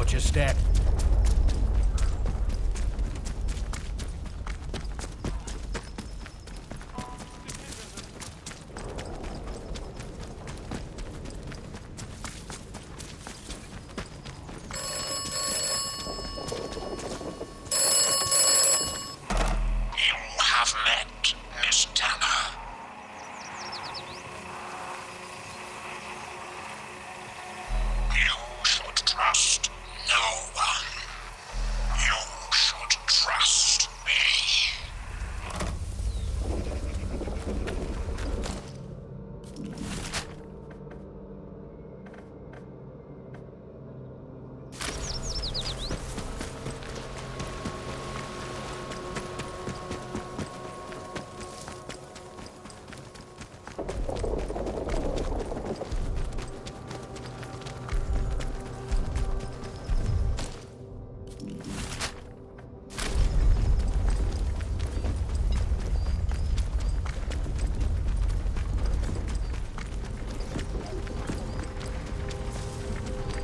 Watch your step.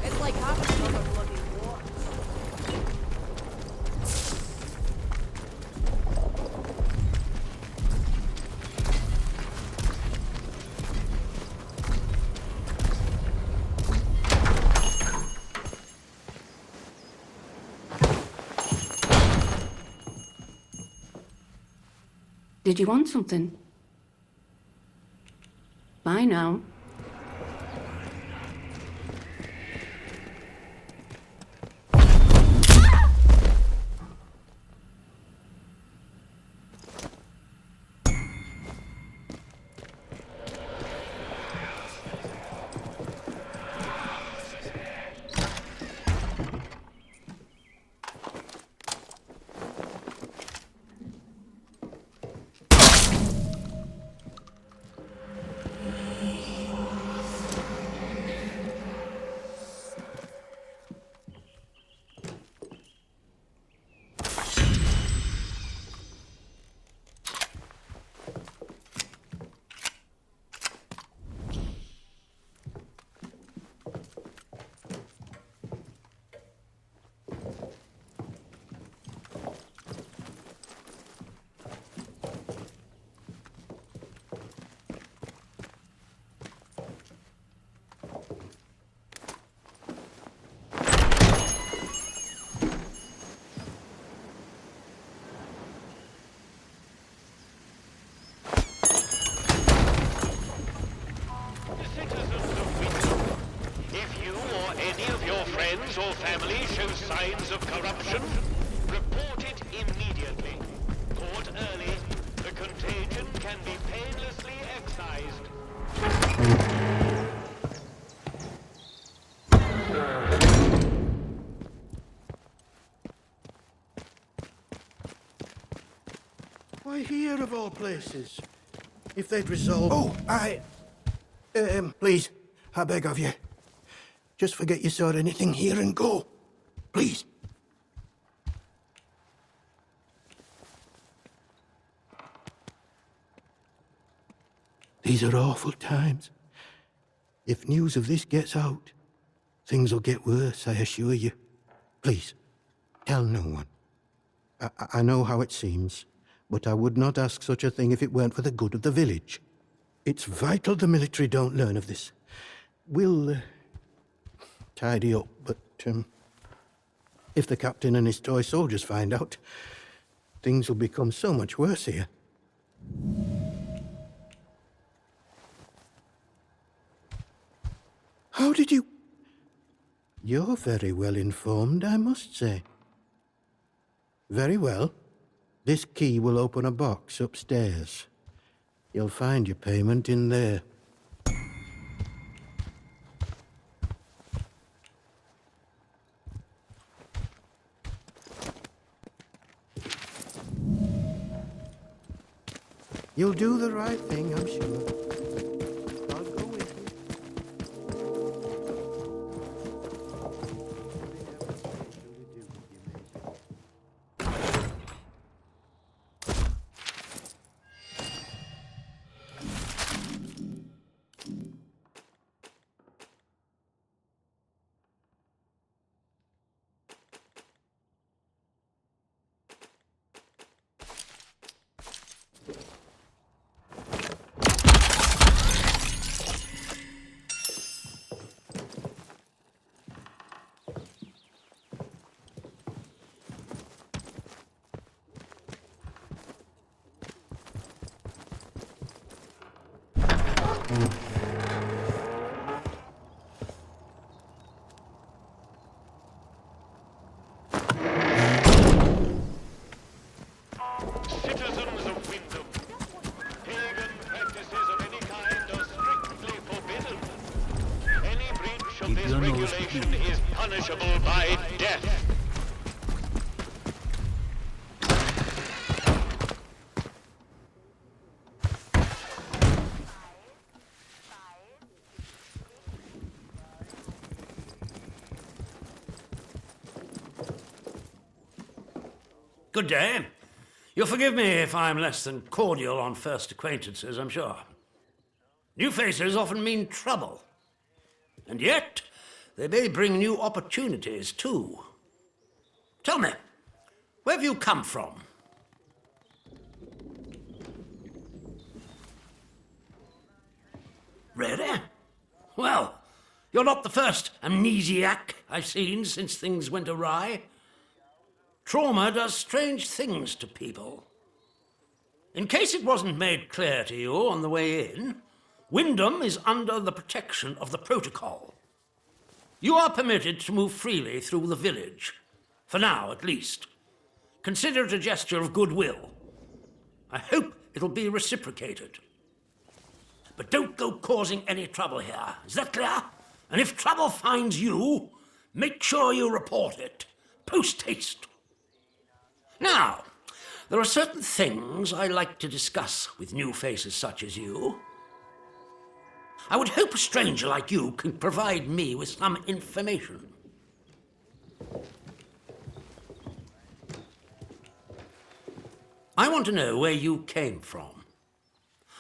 It's like having another bloody war. Did you want something? Bye now. Or family shows signs of corruption, report it immediately. Caught early, the contagion can be painlessly excised. Why here of all places? If they'd resolve... please, I beg of you. Just forget you saw anything here and go. Please. These are awful times. If news of this gets out, things will get worse, I assure you. Please, tell no one. I know how it seems, but I would not ask such a thing if it weren't for the good of the village. It's vital the military don't learn of this. We'll... tidy up, but if the captain and his toy soldiers find out, things will become so much worse here. How did you... You're very well informed, I must say. Very well. This key will open a box upstairs. You'll find your payment in there. You'll do the right thing, I'm sure. I'll go with you. is punishable by death. Good day. You'll forgive me if I'm less than cordial on first acquaintances, I'm sure. New faces often mean trouble. And yet, they may bring new opportunities, too. Tell me, where have you come from? Really? Well, you're not the first amnesiac I've seen since things went awry. Trauma does strange things to people. In case it wasn't made clear to you on the way in, Wyndham is under the protection of the protocol. You are permitted to move freely through the village, for now at least. Consider it a gesture of goodwill. I hope it'll be reciprocated. But don't go causing any trouble here, is that clear? And if trouble finds you, make sure you report it, post-haste. Now, there are certain things I like to discuss with new faces such as you. I would hope a stranger like you can provide me with some information. I want to know where you came from.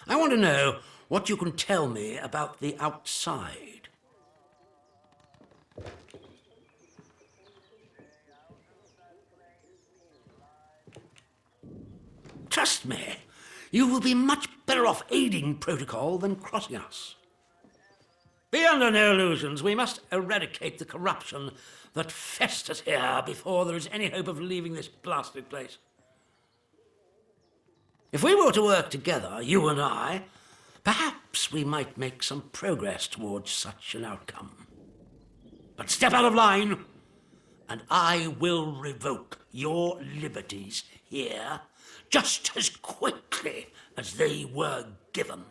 I want to know what you can tell me about the outside. Trust me, you will be much better off aiding protocol than crossing us. Be under no illusions. We must eradicate the corruption that festers here before there is any hope of leaving this blasted place. If we were to work together, you and I, perhaps we might make some progress towards such an outcome. But step out of line, and I will revoke your liberties here just as quickly as they were given.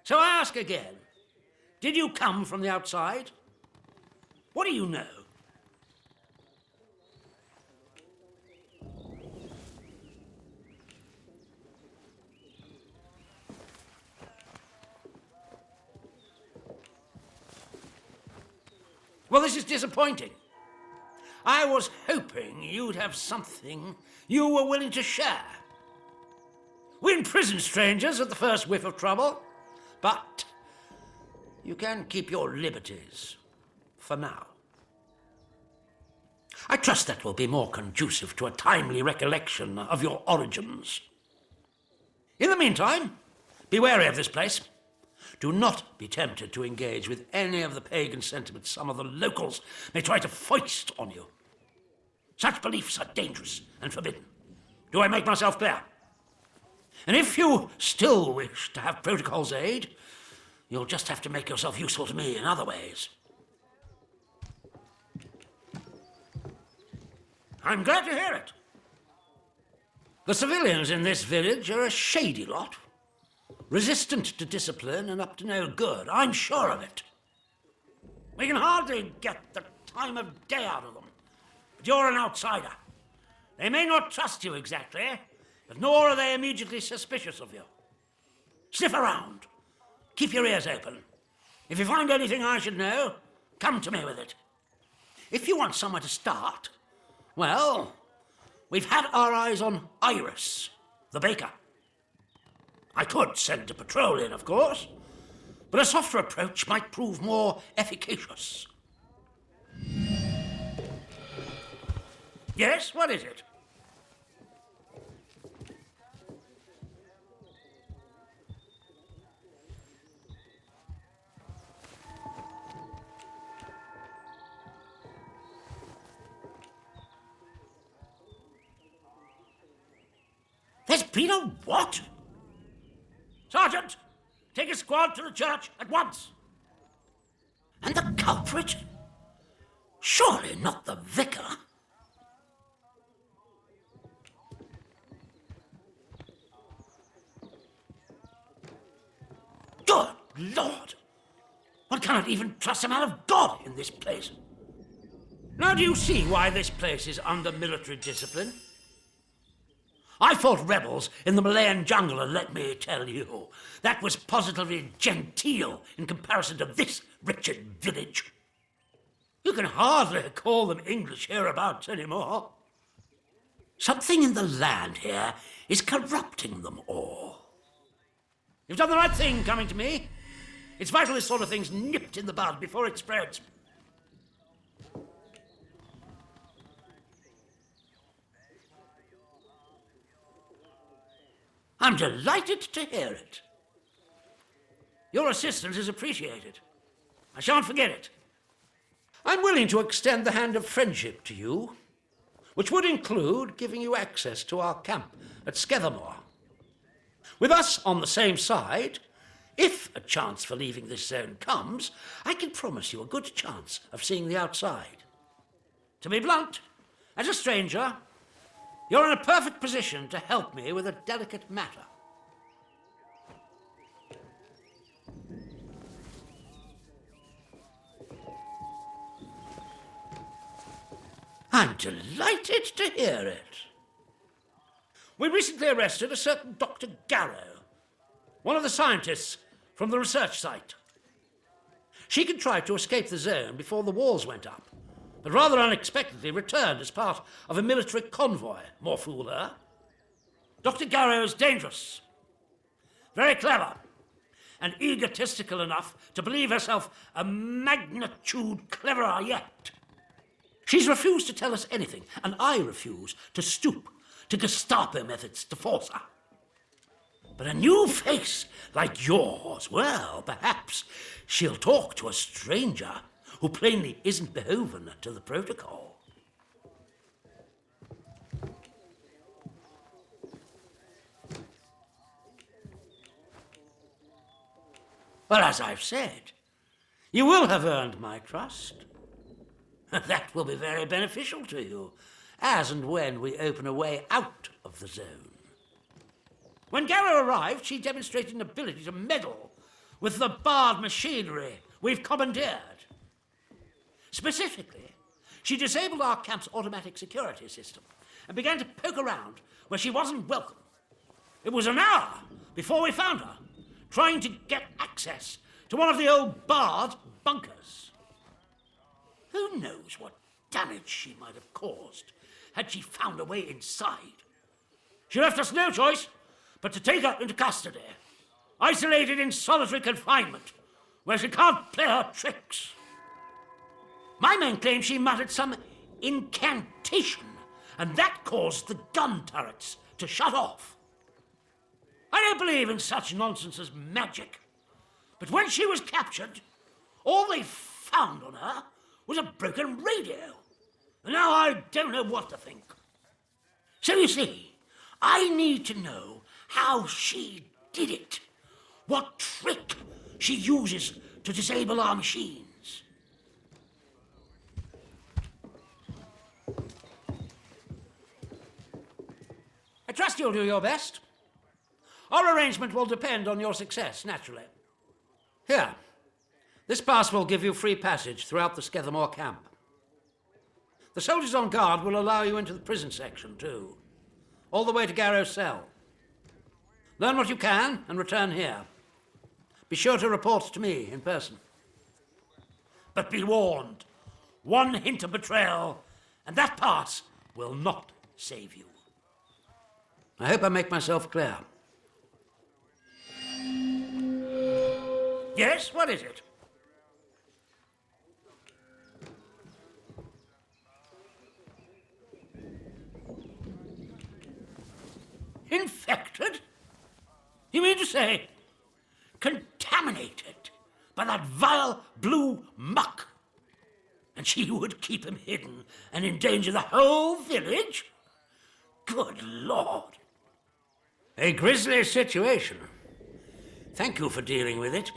So I ask again, did you come from the outside? What do you know? Well, this is disappointing. I was hoping you'd have something you were willing to share. We imprison strangers at the first whiff of trouble, but you can keep your liberties for now. I trust that will be more conducive to a timely recollection of your origins. In the meantime, be wary of this place. Do not be tempted to engage with any of the pagan sentiments some of the locals may try to foist on you. Such beliefs are dangerous and forbidden. Do I make myself clear? And if you still wish to have protocol's aid, you'll just have to make yourself useful to me in other ways. I'm glad to hear it. The civilians in this village are a shady lot. Resistant to discipline and up to no good. I'm sure of it. We can hardly get the time of day out of them. But you're an outsider. They may not trust you exactly, but nor are they immediately suspicious of you. Sniff around. Keep your ears open. If you find anything I should know, come to me with it. If you want somewhere to start, well, we've had our eyes on Iris, the baker. I could send a patrol in, of course, but a softer approach might prove more efficacious. Yes, what is it? There's been a what? Sergeant, take a squad to the church at once. And the culprit? Surely not the vicar. Good Lord! One cannot even trust a man of God in this place. Now do you see why this place is under military discipline? I fought rebels in the Malayan jungle, and let me tell you, that was positively genteel in comparison to this wretched village. You can hardly call them English hereabouts anymore. Something in the land here is corrupting them all. You've done the right thing coming to me. It's vital this sort of thing's nipped in the bud before it spreads. I'm delighted to hear it. Your assistance is appreciated. I shan't forget it. I'm willing to extend the hand of friendship to you, which would include giving you access to our camp at Skethermore. With us on the same side, if a chance for leaving this zone comes, I can promise you a good chance of seeing the outside. To be blunt, as a stranger, you're in a perfect position to help me with a delicate matter. I'm delighted to hear it. We recently arrested a certain Dr. Garrow, one of the scientists from the research site. She contrived to escape the zone before the walls went up, but rather unexpectedly returned as part of a military convoy. More fool her. Dr. Garrow is dangerous, very clever, and egotistical enough to believe herself a magnitude cleverer yet. She's refused to tell us anything, and I refuse to stoop to Gestapo methods to force her. But a new face like yours, well, perhaps she'll talk to a stranger who plainly isn't beholden to the protocol. Well, as I've said, you will have earned my trust. That will be very beneficial to you, as and when we open a way out of the zone. When Garrow arrived, she demonstrated an ability to meddle with the barred machinery we've commandeered. Specifically, she disabled our camp's automatic security system and began to poke around where she wasn't welcome. It was an hour before we found her, trying to get access to one of the old barred bunkers. Who knows what damage she might have caused had she found a way inside. She left us no choice but to take her into custody, isolated in solitary confinement, where she can't play her tricks. My men claim she muttered some incantation, and that caused the gun turrets to shut off. I don't believe in such nonsense as magic, but when she was captured, all they found on her was a broken radio. And now I don't know what to think. So you see, I need to know how she did it. What trick she uses to disable our machines. I trust you'll do your best. Our arrangement will depend on your success, naturally. Here, this pass will give you free passage throughout the Skethermore camp. The soldiers on guard will allow you into the prison section, too, all the way to Garrow's cell. Learn what you can and return here. Be sure to report to me in person. But be warned, one hint of betrayal, and that pass will not save you. I hope I make myself clear. Yes, what is it? Infected? You mean to say contaminated by that vile blue muck? And she would keep him hidden and endanger the whole village? Good Lord. A grisly situation. Thank you for dealing with it.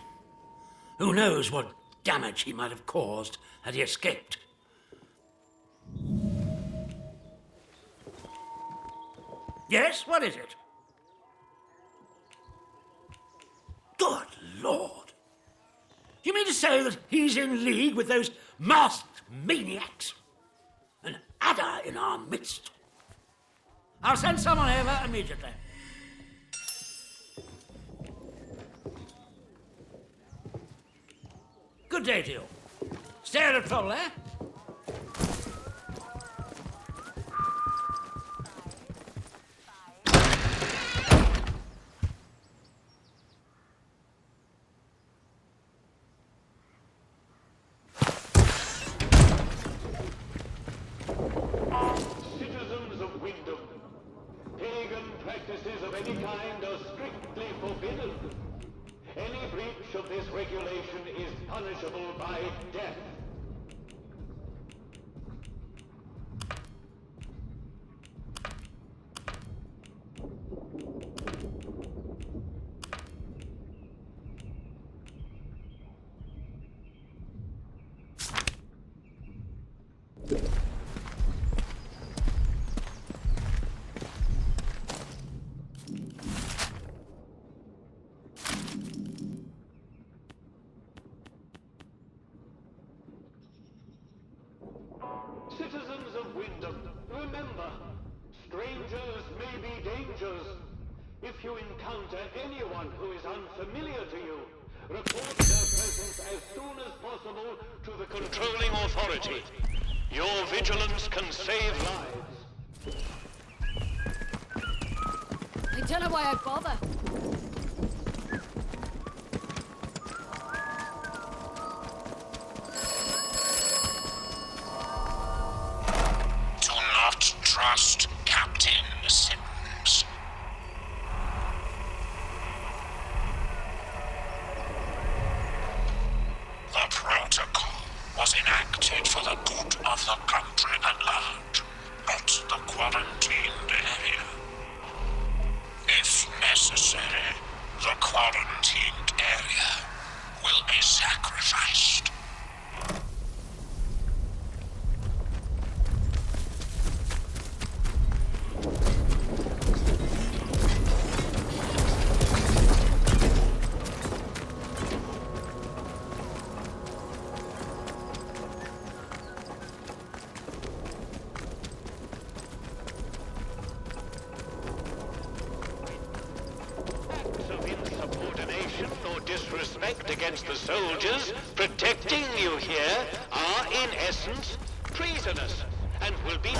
Who knows what damage he might have caused had he escaped. Yes, what is it? Good Lord. You mean to say that he's in league with those masked maniacs? An adder in our midst. I'll send someone over immediately. Good day to you. Stay at a trouble, eh? Citizens of Wyndham, pagan practices of any kind are strictly forbidden. Any breach of this regulation is punishable by death. Citizens of Wyndham, remember, strangers may be dangers. If you encounter anyone who is unfamiliar to you, report their presence as soon as possible to the controlling authority. Your vigilance can save lives. I don't know why I bother. Do not trust Captain Simmons. The protocol was enacted for the good of the country at large, not the quarantined area. If necessary, the quarantined area will be sacrificed. Acts of insubordination or disrespect against the soldiers protecting you here are, in essence, treasonous and will be... You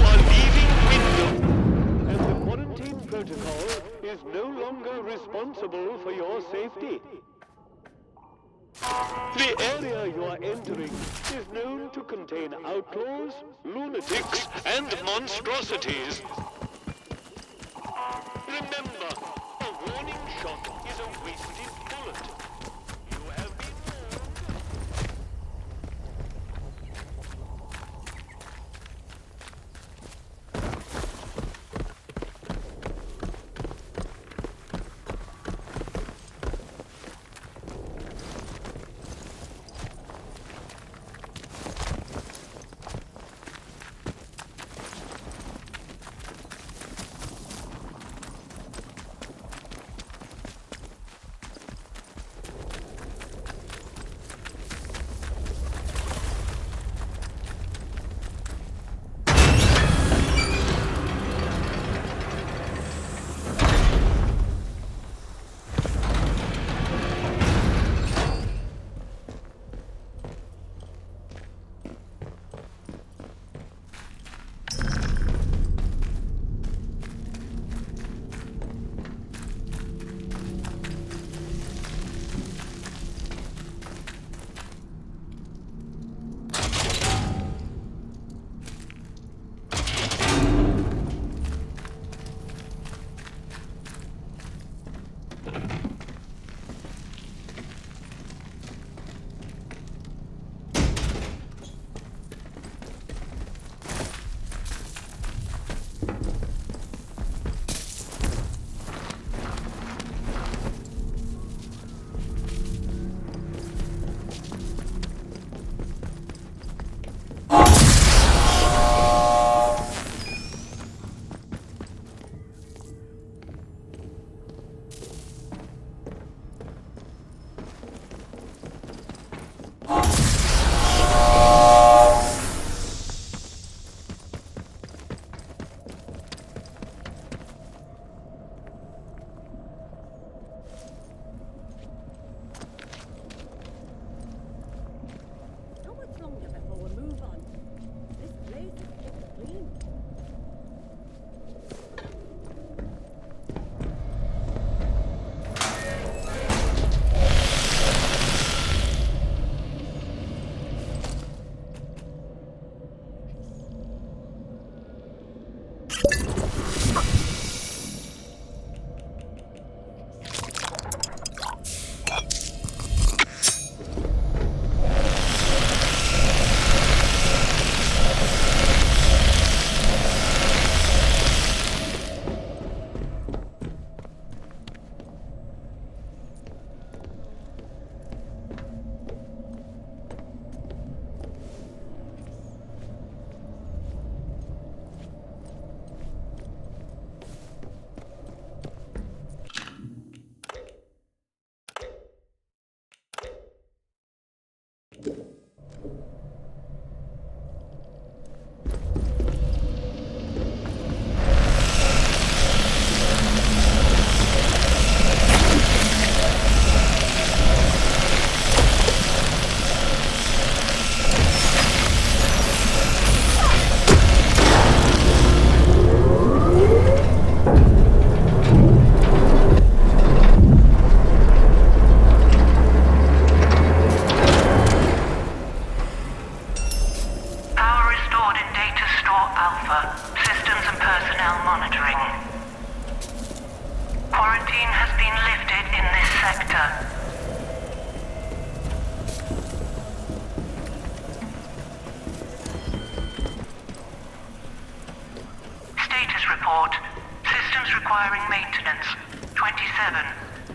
are leaving Wyndham, and the quarantine protocol is no longer responsible for your safety. The area you are entering is known to contain outlaws, lunatics, and monstrosities. Remember, a warning shot is a wasted bullet. You have been warned.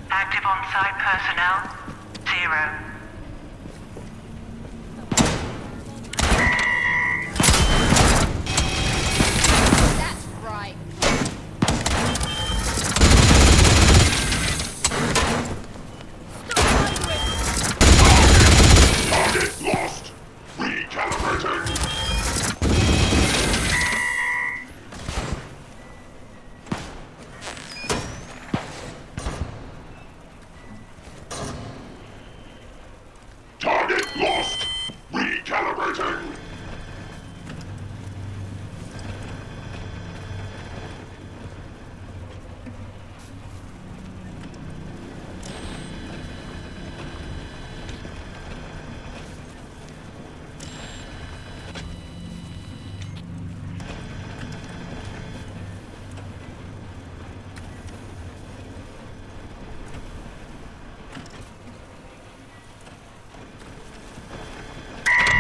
Active on-site personnel, 0. That's right. Target lost. Recalibrating. Target lost. Recalibrating.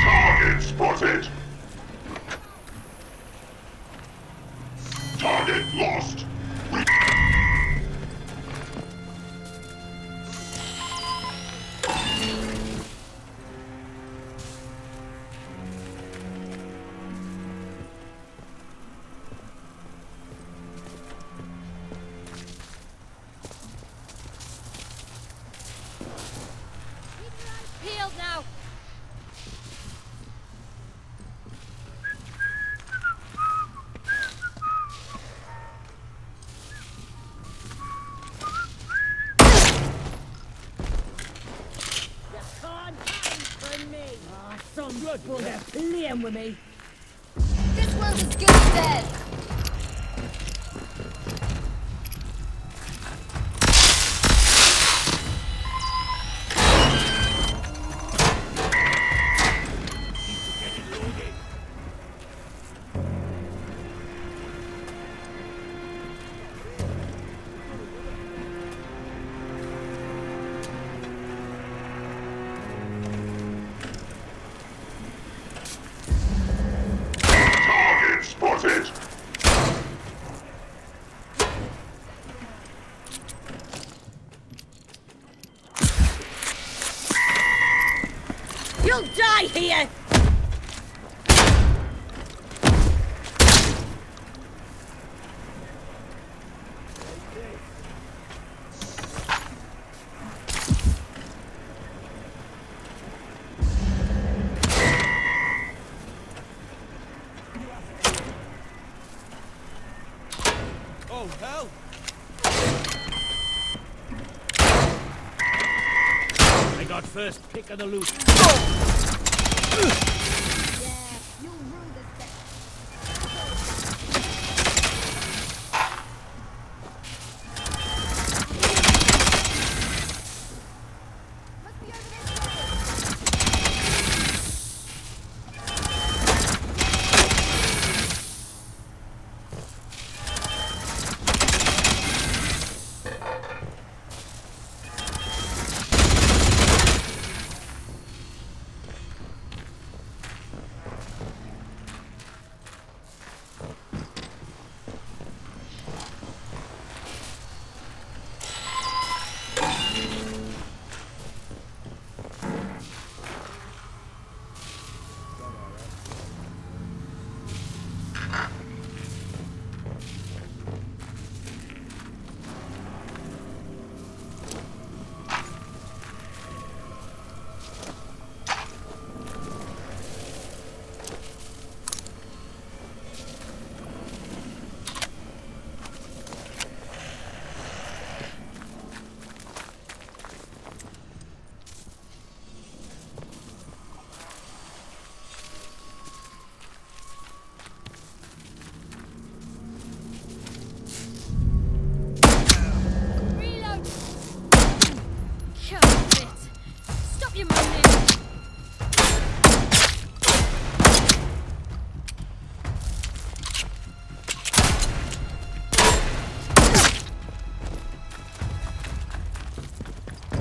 Target spotted. Target lost. Peeled now. Some blood will get playing with me. This world is good as dead. Target spotted. You'll die here! Oh, hell! I got first pick of the loot. You'll rue this day. Must be over this way. Reload! Kill it! Stop your moaning!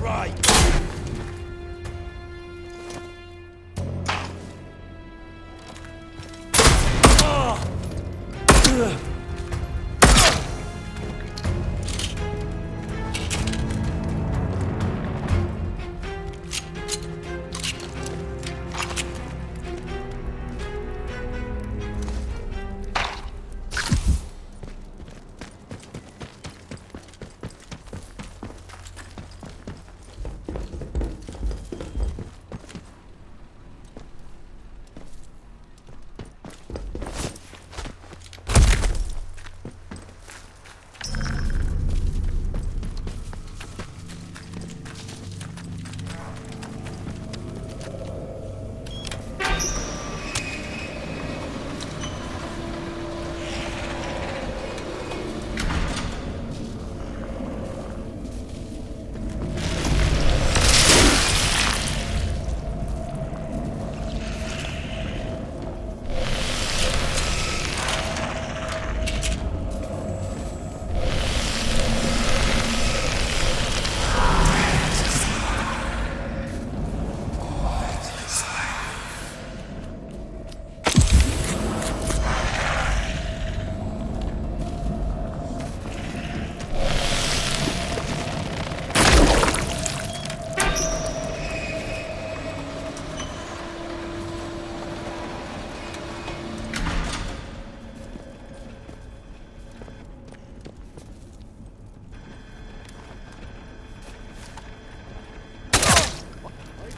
Right!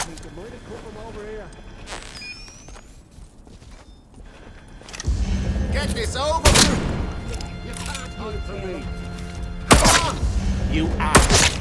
You might have come from over here. Get this over! You can't hide from me. Come on! You ass!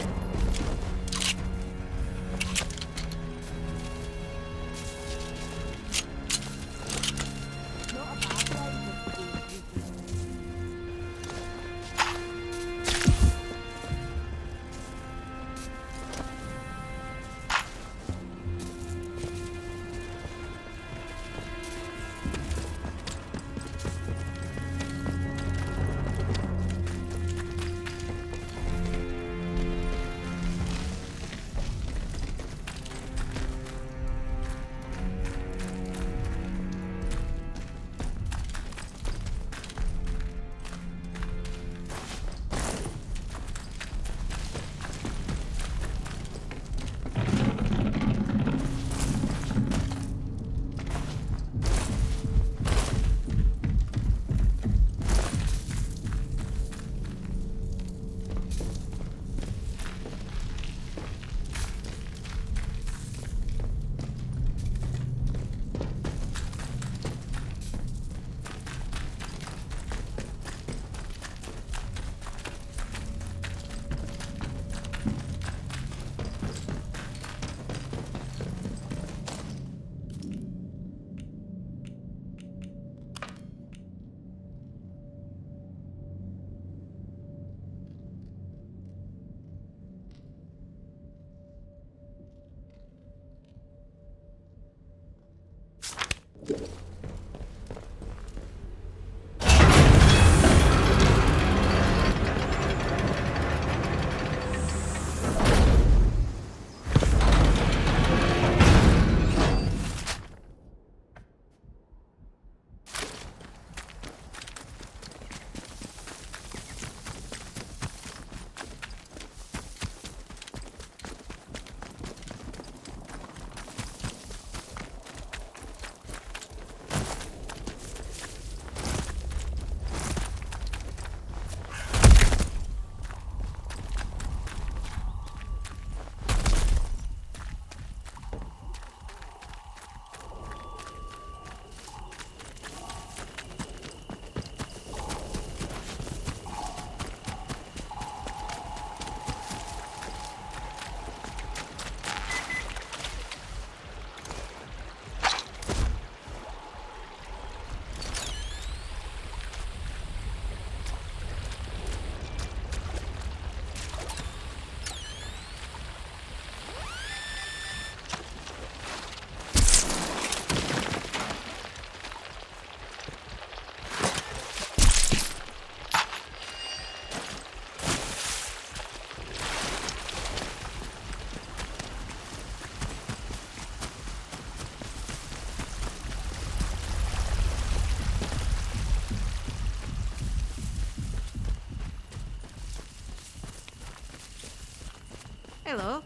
Hello.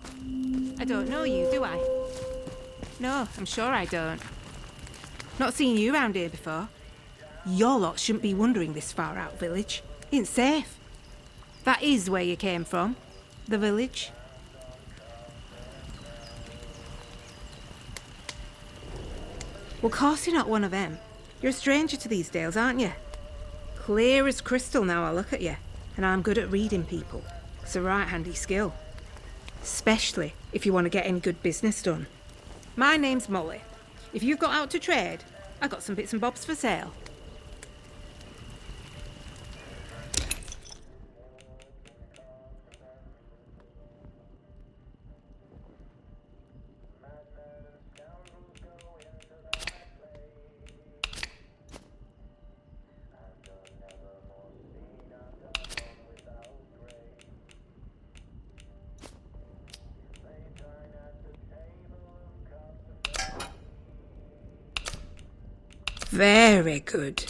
I don't know you, do I? No, I'm sure I don't. Not seen you round here before. Your lot shouldn't be wandering this far out village. Ain't safe. That is where you came from. The village. Well, course you're not one of them. You're a stranger to these dales, aren't you? Clear as crystal now I look at you. And I'm good at reading people. It's a right handy skill. Especially if you want to get any good business done. My name's Molly. If you've got out to trade, I got some bits and bobs for sale. Very good.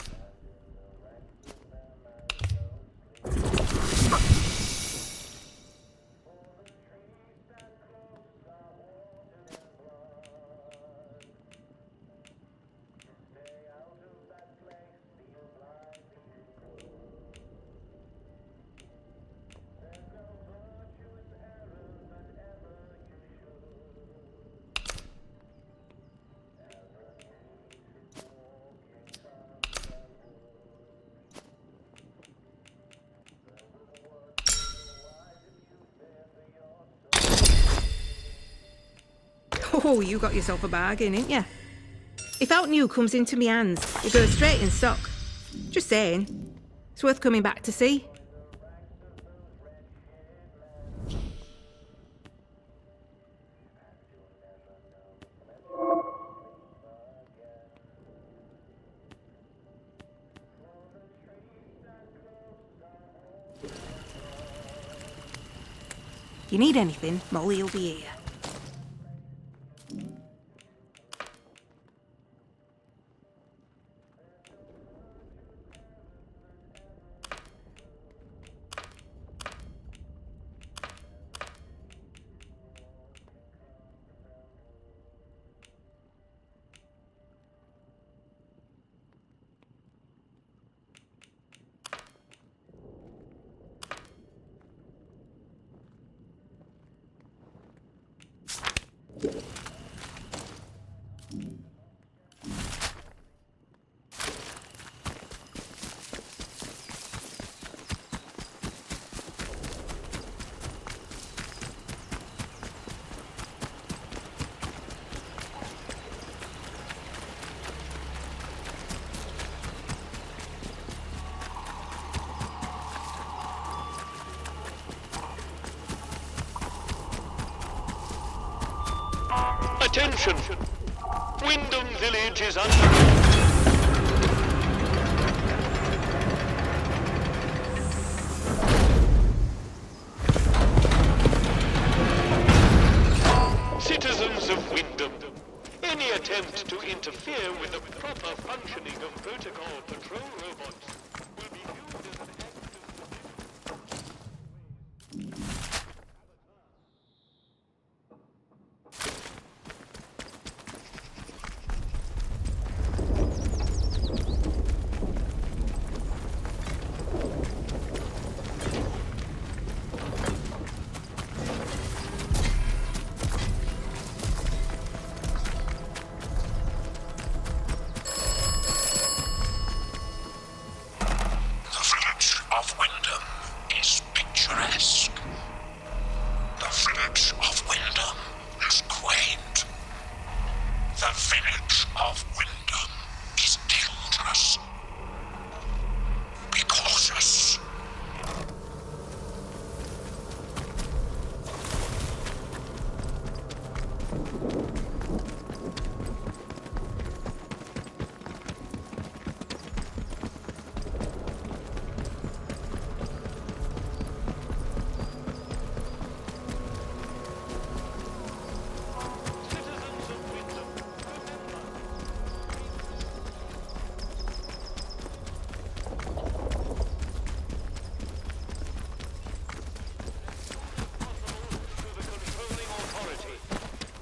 Oh, you got yourself a bargain, ain't ya? If out new comes into me hands, it goes straight in stock. Just saying. It's worth coming back to see. You need anything, Molly will be here. Attention! Wyndham Village is under... Citizens of Wyndham, any attempt to interfere with the proper functioning of protocol patrol robots will be viewed as an act of... The village of Wyndham is picturesque. The village of Wyndham is quaint. The village of Wyndham is dangerous. Be cautious.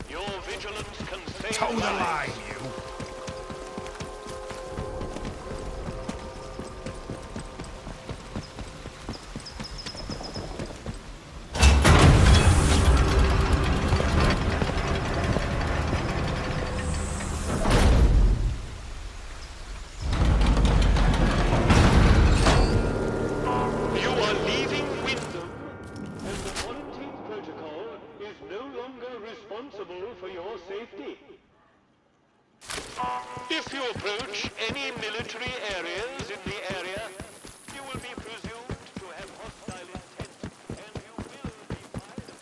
Your vigilance can save Toe the line, lives. you. You are leaving Wyndham, and the quarantine protocol is no longer responsible for your safety. If you approach any military areas in the area, you will be presumed to have hostile intent, and you will be fired.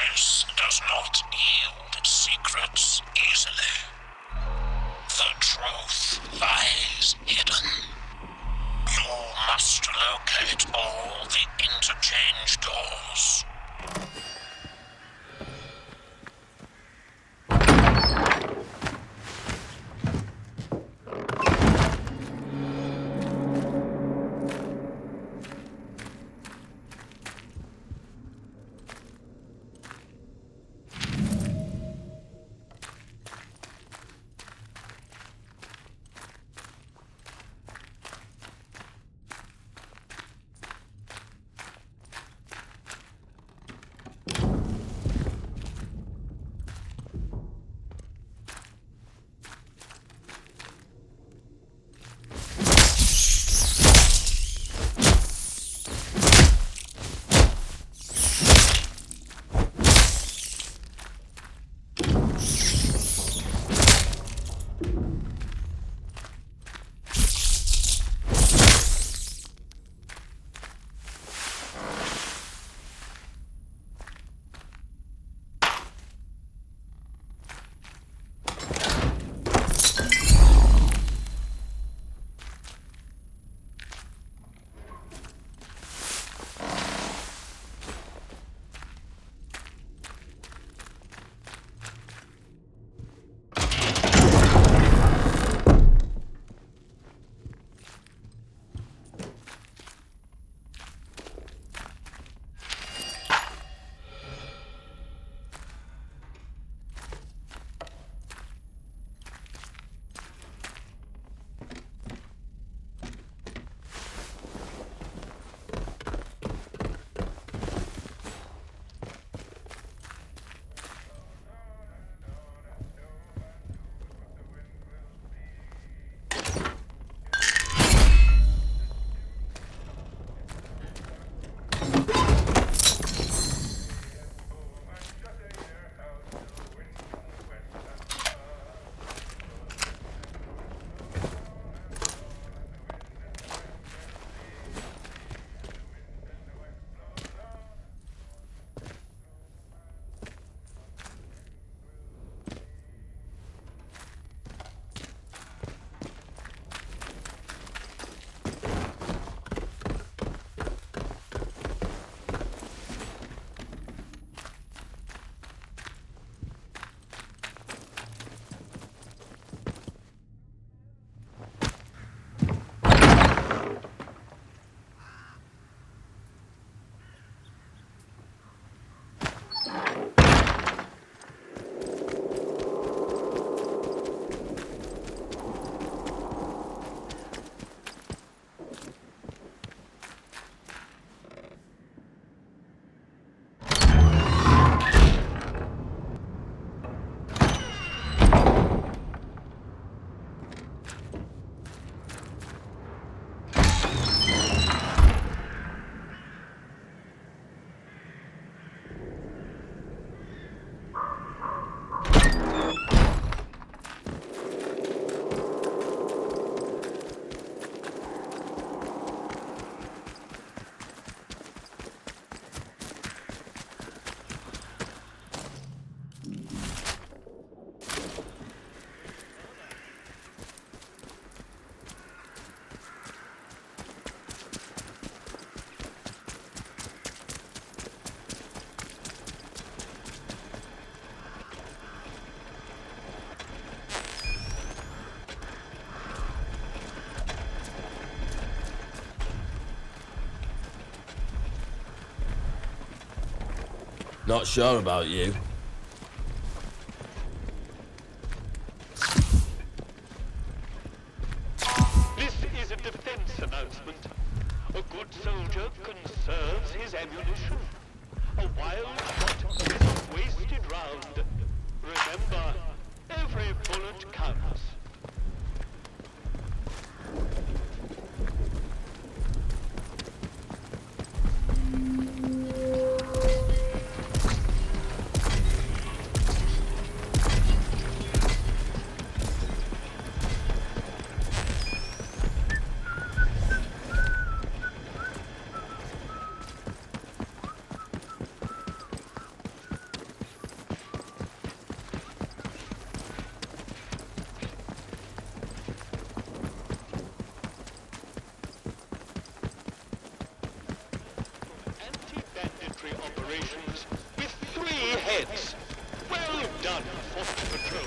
Paris does not yield its secrets easily. The truth lies hidden. You must locate all the interchange doors. Not sure about you. This is a defense announcement. A good soldier conserves his ammunition. A wild shot is a wasted round. Remember, every bullet counts. heads. Well done, Foster Patrol.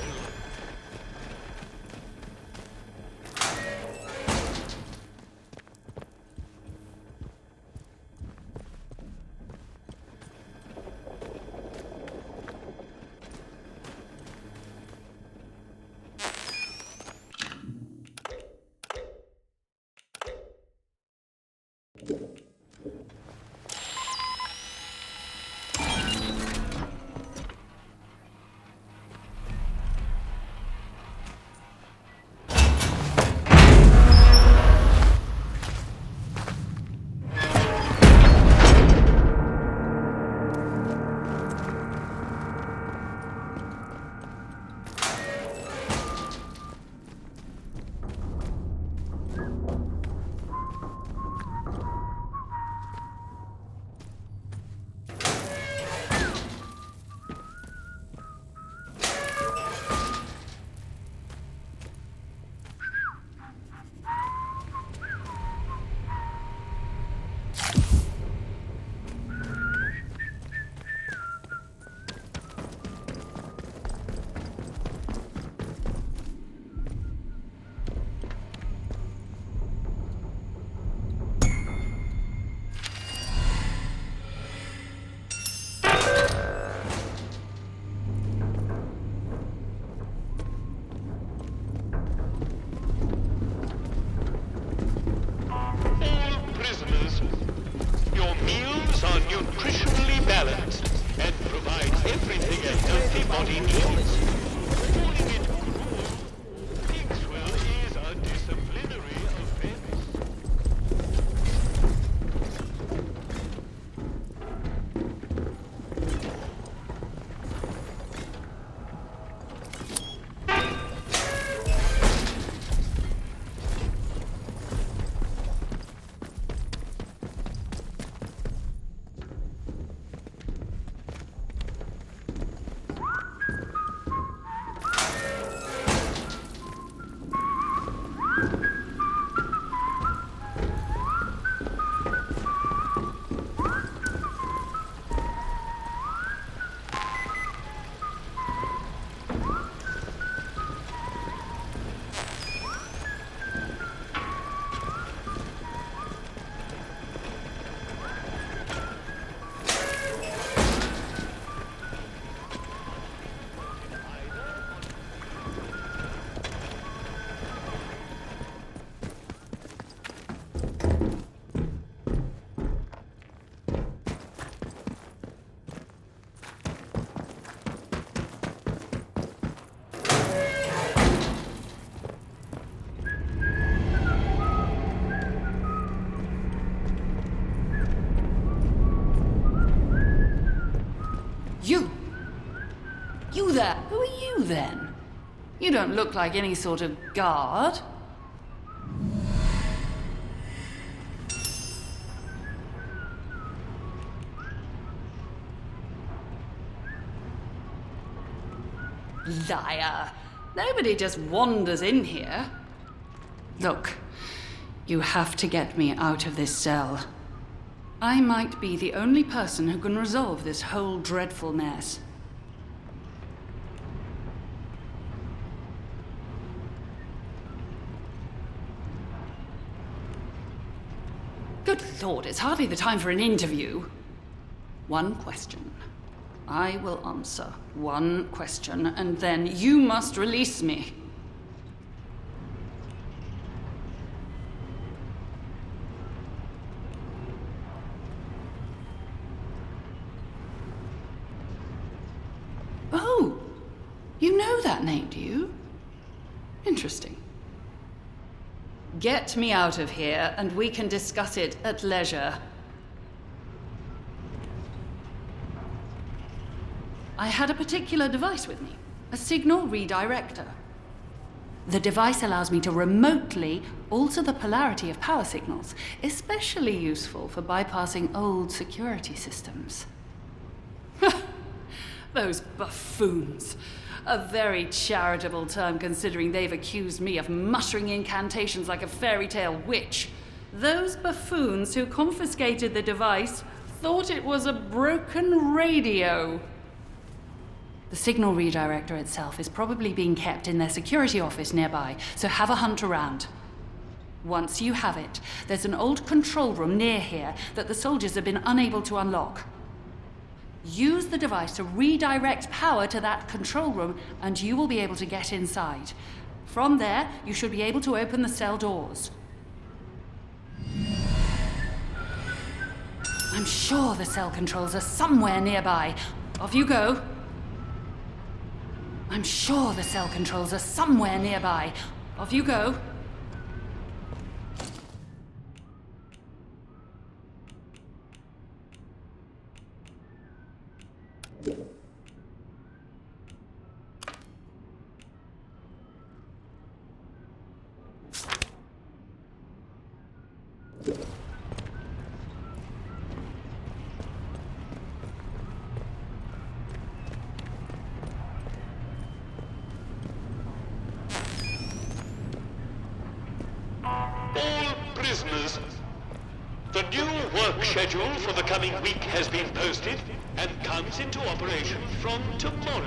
Nutritionally balanced and provides everything a healthy body needs. Calling it cruel, Pigswell is a disciplinary offense. You there? Who are you then? You don't look like any sort of guard. Liar. Nobody just wanders in here. Look, you have to get me out of this cell. I might be the only person who can resolve this whole dreadful mess. Good Lord, it's hardly the time for an interview. One question. I will answer one question, and then you must release me. Oh, you know that name, do you? Interesting. Get me out of here, and we can discuss it at leisure. I had a particular device with me, a signal redirector. The device allows me to remotely alter the polarity of power signals, especially useful for bypassing old security systems. Those buffoons. A very charitable term considering they've accused me of muttering incantations like a fairy tale witch. Those buffoons who confiscated the device thought it was a broken radio. The signal redirector itself is probably being kept in their security office nearby, so have a hunt around. Once you have it, there's an old control room near here that the soldiers have been unable to unlock. Use the device to redirect power to that control room, and you will be able to get inside. From there, you should be able to open the cell doors. I'm sure the cell controls are somewhere nearby. Off you go. I'm sure the cell controls are somewhere nearby. Off you go. All prisoners. The new work schedule for the coming week has been posted and comes into operation from tomorrow.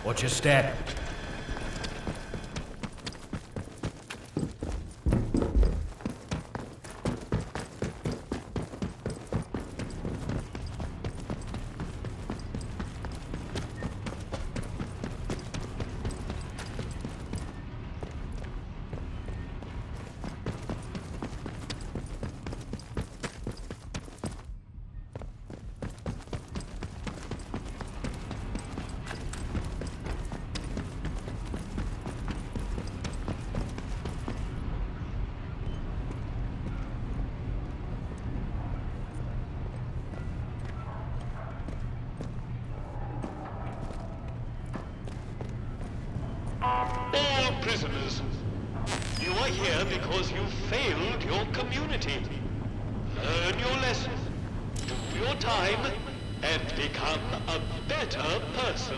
Watch your step. because you failed your community. Learn your lesson, do your time, and become a better person.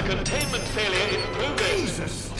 Containment failure in progress. Jesus!